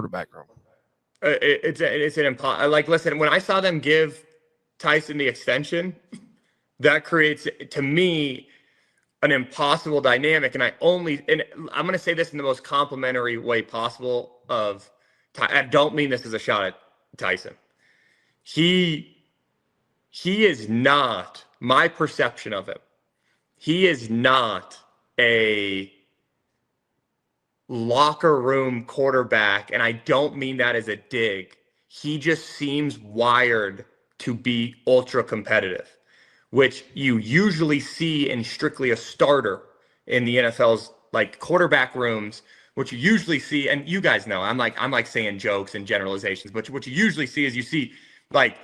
quarterback room. It's an like, listen, when I saw them give Tyson the extension, that creates, to me, an impossible dynamic. And I'm going to say this in the most complimentary way possible I don't mean this as a shot at Tyson. He is not, my perception of him, he is not a locker room quarterback, and I don't mean that as a dig. He just seems wired to be ultra competitive, which you usually see in strictly a starter in the NFL's like quarterback rooms. What you usually see, and you guys know, I'm like saying jokes and generalizations, but what you usually see is you see like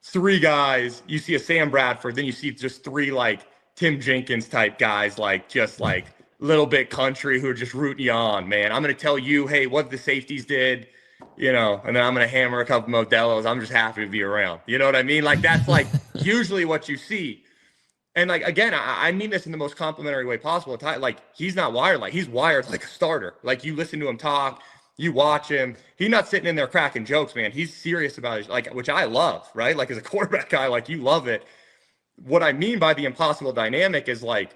three guys, you see a Sam Bradford, then you see just three like Tim Jenkins type guys, like just like little bit country who are just rooting you on, man. I'm going to tell you, hey, what the safeties did, and then I'm going to hammer a couple Modelos. I'm just happy to be around. You know what I mean? Like, that's like usually what you see. And like, again, I mean this in the most complimentary way possible. Like, he's not wired. Like, he's wired like a starter. Like, you listen to him talk, you watch him. He's not sitting in there cracking jokes, man. He's serious about it, like, which I love, right? Like, as a quarterback guy, like, you love it. What I mean by the impossible dynamic is like,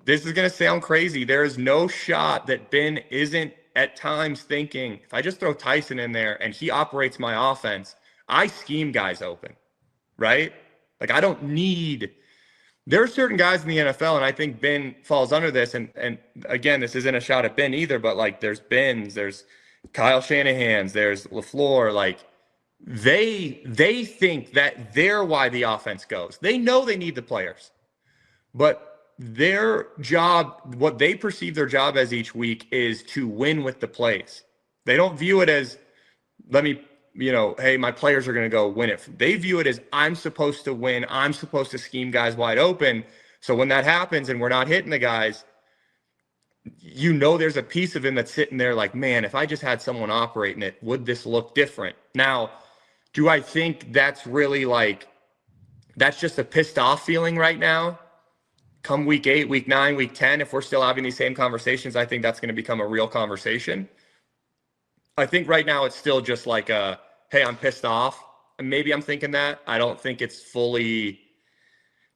this is going to sound crazy. There is no shot that Ben isn't at times thinking, if I just throw Tyson in there and he operates my offense, I scheme guys open, right? Like, I don't need – there are certain guys in the NFL, and I think Ben falls under this, and again, this isn't a shot at Ben either, but, like, there's Ben's, there's Kyle Shanahan's, there's LaFleur. Like, they think that they're why the offense goes. They know they need the players. But their job, what they perceive their job as each week, is to win with the plays. They don't view it as, hey, my players are going to go win it. They view it as, I'm supposed to win. I'm supposed to scheme guys wide open. So when that happens and we're not hitting the guys, there's a piece of him that's sitting there like, man, if I just had someone operating it, would this look different? Now, do I think that's really like, that's just a pissed off feeling right now? Come week 8, week 9, week 10, if we're still having these same conversations, I think that's going to become a real conversation. I think right now it's still just like hey, I'm pissed off. And maybe I'm thinking that. I don't think it's fully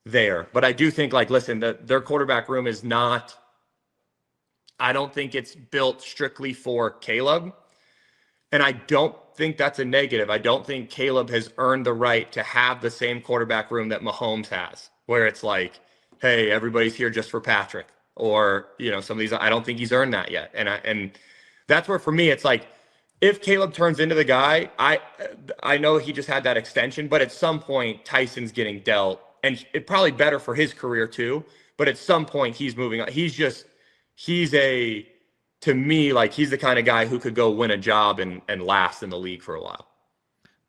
there. But I do think, like, listen, their quarterback room is not – I don't think it's built strictly for Caleb. And I don't think that's a negative. I don't think Caleb has earned the right to have the same quarterback room that Mahomes has, where it's like, hey, everybody's here just for Patrick, or, some of these, I don't think he's earned that yet. And that's where, for me, it's like, if Caleb turns into the guy, I know he just had that extension, but at some point Tyson's getting dealt, and it probably better for his career too. But at some point he's moving on. To me, like, he's the kind of guy who could go win a job and last in the league for a while.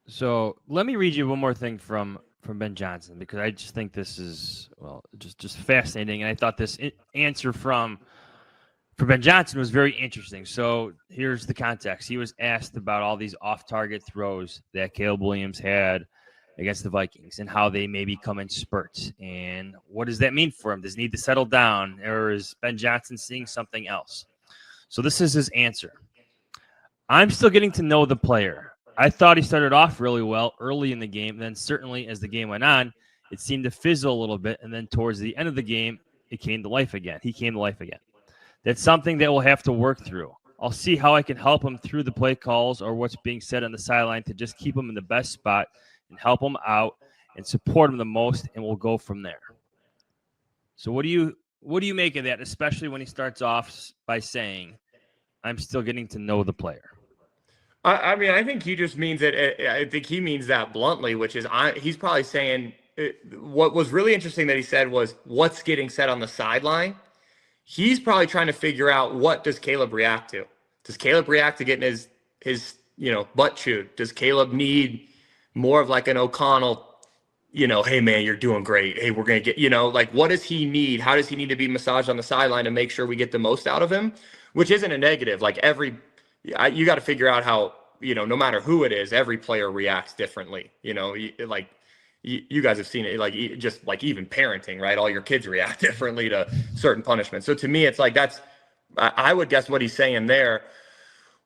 So let me read you one more thing from Ben Johnson, because I just think this is, just fascinating. And I thought this answer for Ben Johnson was very interesting. So here's the context. He was asked about all these off-target throws that Caleb Williams had against the Vikings and how they maybe come in spurts. And what does that mean for him? Does he need to settle down, or is Ben Johnson seeing something else? So this is his answer. I'm still getting to know the player. I thought he started off really well early in the game. Then certainly as the game went on, it seemed to fizzle a little bit. And then towards the end of the game, it came to life again. He came to life again. That's something that we'll have to work through. I'll see how I can help him through the play calls or what's being said on the sideline to just keep him in the best spot and help him out and support him the most, and we'll go from there. So what do you make of that, especially when he starts off by saying, I'm still getting to know the player? I mean, I think he just means it. I think he means that bluntly, which is he's probably saying what was really interesting that he said was what's getting said on the sideline. He's probably trying to figure out, what does Caleb react to? Does Caleb react to getting his butt chewed? Does Caleb need more of like an O'Connell, hey man, you're doing great. Hey, we're going to get, like, what does he need? How does he need to be massaged on the sideline to make sure we get the most out of him? Which isn't a negative. Like, you got to figure out how, no matter who it is, every player reacts differently. You guys have seen it, like, just like even parenting, right? All your kids react differently to certain punishments. So to me, it's like, I would guess what he's saying there.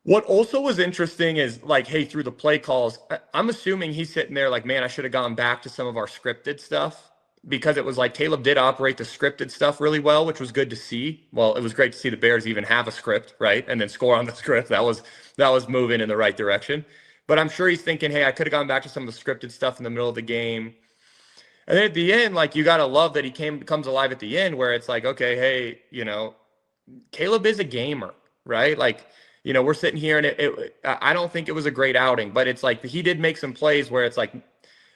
What also was interesting is like, hey, through the play calls, I'm assuming he's sitting there like, man, I should have gone back to some of our scripted stuff because it was like Caleb did operate the scripted stuff really well, which was good to see. Well, it was great to see the Bears even have a script, right? And then score on the script. That was moving in the right direction. But I'm sure he's thinking, hey, I could have gone back to some of the scripted stuff in the middle of the game. And then at the end, like you gotta love that he comes alive at the end where it's like, okay, hey, Caleb is a gamer, right? Like, we're sitting here and I don't think it was a great outing, but it's like he did make some plays where it's like,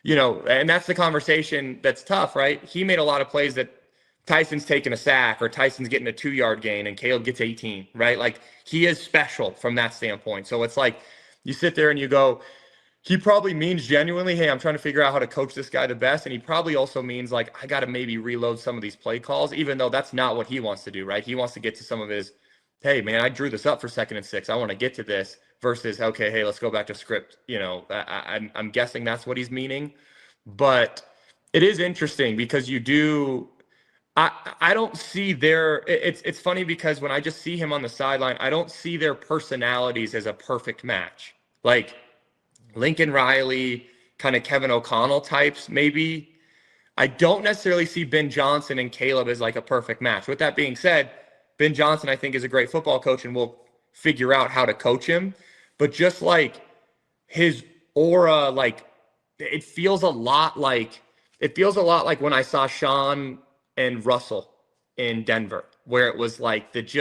and that's the conversation that's tough, right? He made a lot of plays that Tyson's taking a sack or Tyson's getting a 2-yard gain and Caleb gets 18, right? Like he is special from that standpoint. So it's like you sit there and you go, he probably means genuinely, hey, I'm trying to figure out how to coach this guy the best. And he probably also means like, I got to maybe reload some of these play calls, even though that's not what he wants to do, right? He wants to get to some of his, hey, man, I drew this up for 2nd and 6. I want to get to this versus, okay, hey, let's go back to script. I'm guessing that's what he's meaning. But it is interesting because I don't see it's funny because when I just see him on the sideline, I don't see their personalities as a perfect match. Like, Lincoln Riley, kind of Kevin O'Connell types, maybe. I don't necessarily see Ben Johnson and Caleb as like a perfect match. With that being said, Ben Johnson, I think, is a great football coach and we'll figure out how to coach him. But just like his aura, like it feels a lot like when I saw Sean and Russell in Denver, where it was like there's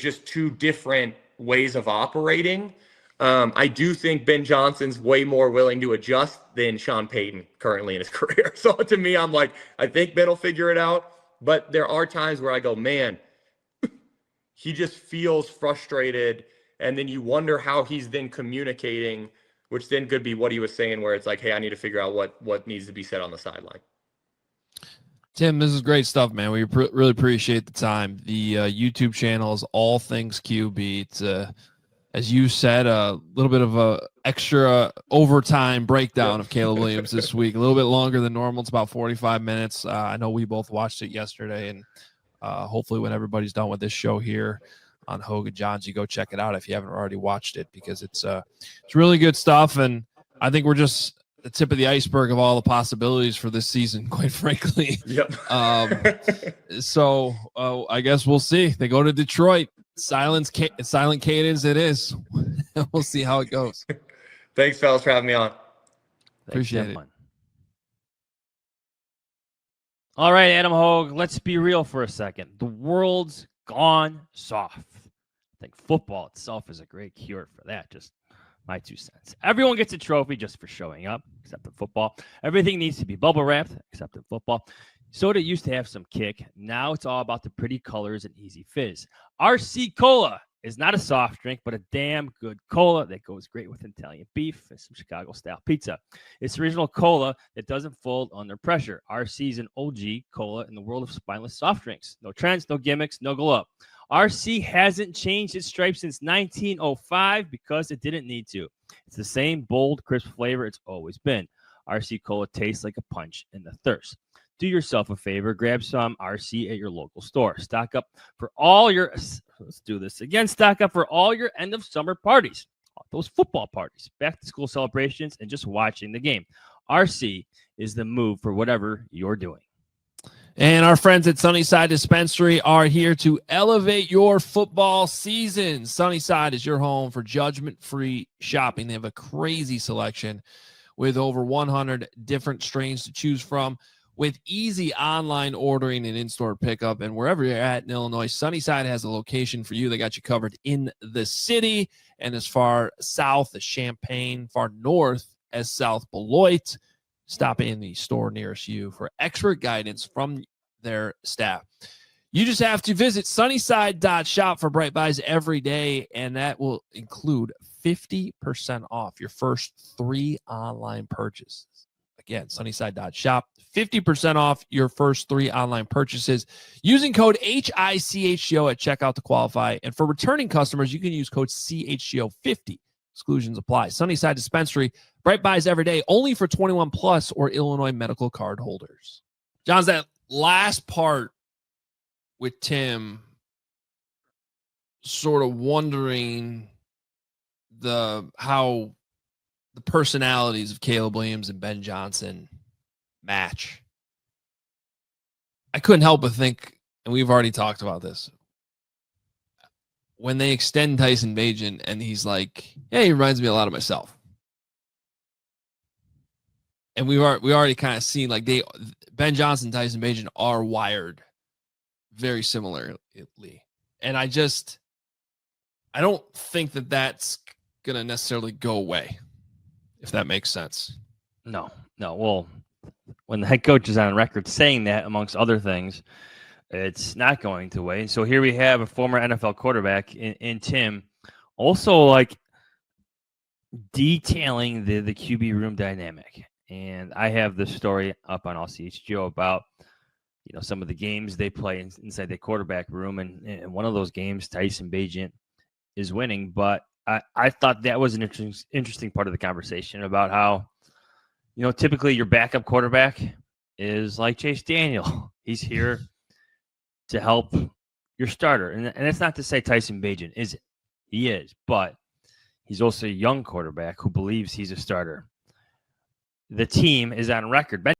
just two different ways of operating. I do think Ben Johnson's way more willing to adjust than Sean Payton currently in his career. So to me, I'm like, I think Ben will figure it out. But there are times where I go, man, he just feels frustrated. And then you wonder how he's then communicating, which then could be what he was saying, where it's like, hey, I need to figure out what needs to be said on the sideline. Tim, this is great stuff, man. We really appreciate the time. The YouTube channel is All Things QB. It's as you said, a little bit of a extra overtime breakdown of Caleb Williams this week. A little bit longer than normal. It's about 45 minutes. I know we both watched it yesterday, and hopefully when everybody's done with this show here on Hogan Johns, you go check it out if you haven't already watched it, because it's really good stuff, and I think we're just the tip of the iceberg of all the possibilities for this season, quite frankly. Yep. So I guess we'll see. They go to Detroit. Silent cadence it is. We'll see how it goes. Thanks, fellas, for having me on. Appreciate it. All right, Adam Hogue, let's be real for a second. The world's gone soft. I think football itself is a great cure for that. Just my 2 cents. Everyone gets a trophy just for showing up, except in football. Everything needs to be bubble wrapped, except in football. Soda used to have some kick. Now it's all about the pretty colors and easy fizz. RC Cola is not a soft drink, but a damn good cola that goes great with Italian beef and some Chicago-style pizza. It's original cola that doesn't fold under pressure. RC is an OG cola in the world of spineless soft drinks. No trends, no gimmicks, no glow up. RC hasn't changed its stripe since 1905 because it didn't need to. It's the same bold, crisp flavor it's always been. RC Cola tastes like a punch in the thirst. Do yourself a favor, grab some RC at your local store. Stock up for all your, let's do this again, stock up for all your end of summer parties, those football parties, back to school celebrations, and just watching the game. RC is the move for whatever you're doing. And our friends at Sunnyside Dispensary are here to elevate your football season. Sunnyside is your home for judgment-free shopping. They have a crazy selection with over 100 different strains to choose from, with easy online ordering and in-store pickup. And wherever you're at in Illinois, Sunnyside has a location for you. They got you covered in the city and as far south as Champaign, far north as South Beloit. Stop in the store nearest you for expert guidance from their staff. You just have to visit sunnyside.shop for Bright Buys every day, and that will include 50% off your first 3 online purchases. Again, sunnyside.shop, 50% off your first 3 online purchases using code HICHGO at checkout to qualify. And for returning customers, you can use code CHGO50. Exclusions apply. Sunnyside Dispensary, Bright Buys every day, only for 21 plus or Illinois medical card holders. John's, that last part with Tim, sort of wondering how the personalities of Caleb Williams and Ben Johnson match. I couldn't help but think, and we've already talked about this, when they extend Tyson Bagent and he's like, "Hey, he reminds me a lot of myself." And we already kind of seen like Ben Johnson, Tyson Bagent are wired very similarly. And I don't think that that's going to necessarily go away, if that makes sense. No. Well, when the head coach is on record saying that, amongst other things, it's not going to away. So here we have a former NFL quarterback in Tim, also like detailing the QB room dynamic. And I have this story up on LCHGO about, some of the games they play inside the quarterback room. And one of those games, Tyson Bagent is winning. But I thought that was an interesting part of the conversation about how, typically your backup quarterback is like Chase Daniel. He's here to help your starter. And that's not to say Tyson Bagent isn't. He is. But he's also a young quarterback who believes he's a starter. The team is on record.